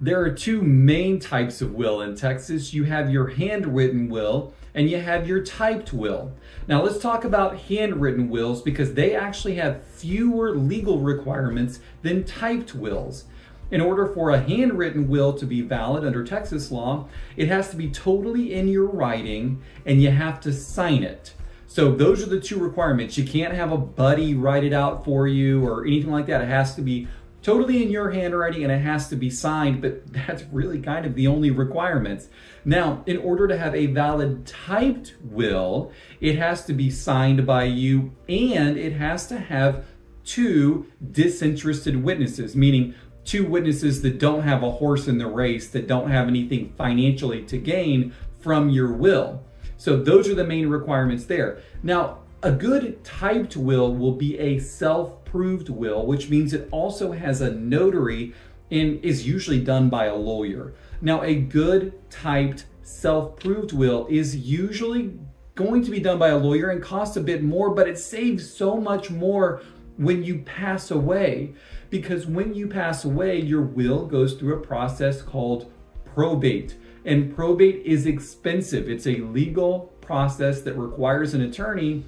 There are two main types of will in Texas. You have your handwritten will and you have your typed will. Now let's talk about handwritten wills because they actually have fewer legal requirements than typed wills. In order for a handwritten will to be valid under Texas law, it has to be totally in your writing and you have to sign it. So those are the two requirements. You can't have a buddy write it out for you or anything like that. It has to be totally in your handwriting and it has to be signed, but that's really kind of the only requirements. Now, in order to have a valid typed will, it has to be signed by you and it has to have two disinterested witnesses, meaning two witnesses that don't have a horse in the race, that don't have anything financially to gain from your will. So those are the main requirements there. Now, a good typed will be a self-proved will, which means it also has a notary and is usually done by a lawyer. Now, a good typed self-proved will is usually going to be done by a lawyer and costs a bit more, but it saves so much more when you pass away. Because when you pass away, your will goes through a process called probate. And probate is expensive. It's a legal process that requires an attorney.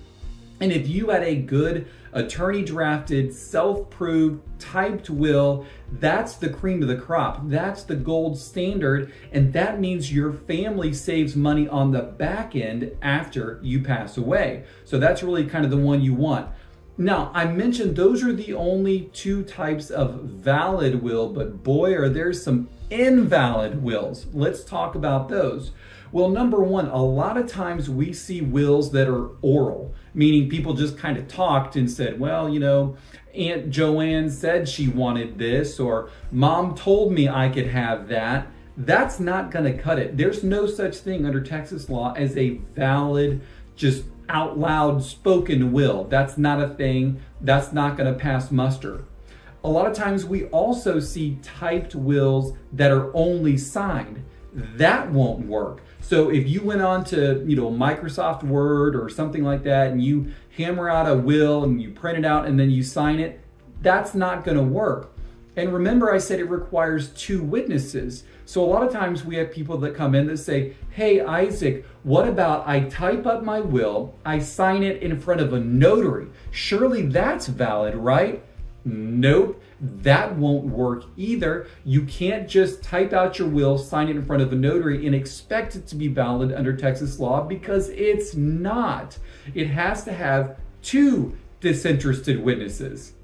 And if you had a good attorney drafted, self-proved, typed will, that's the cream of the crop. That's the gold standard. And that means your family saves money on the back end after you pass away. So that's really kind of the one you want. Now, I mentioned those are the only two types of valid will, but boy, are there some invalid wills. Let's talk about those. Well, number one, a lot of times we see wills that are oral, meaning people just kind of talked and said, well, you know, Aunt Joanne said she wanted this, or Mom told me I could have that. That's not going to cut it. There's no such thing under Texas law as a valid, just out loud spoken will. That's not a thing. That's not going to pass muster. A lot of times we also see typed wills that are only signed. That won't work. So if you went on to, Microsoft Word or something like that and you hammer out a will and you print it out and then you sign it, that's not going to work. And remember I said it requires two witnesses. So a lot of times we have people that come in that say, hey, Isaac, what about I type up my will, I sign it in front of a notary. Surely that's valid, right? Nope, that won't work either. You can't just type out your will, sign it in front of a notary and expect it to be valid under Texas law because it's not. It has to have two disinterested witnesses.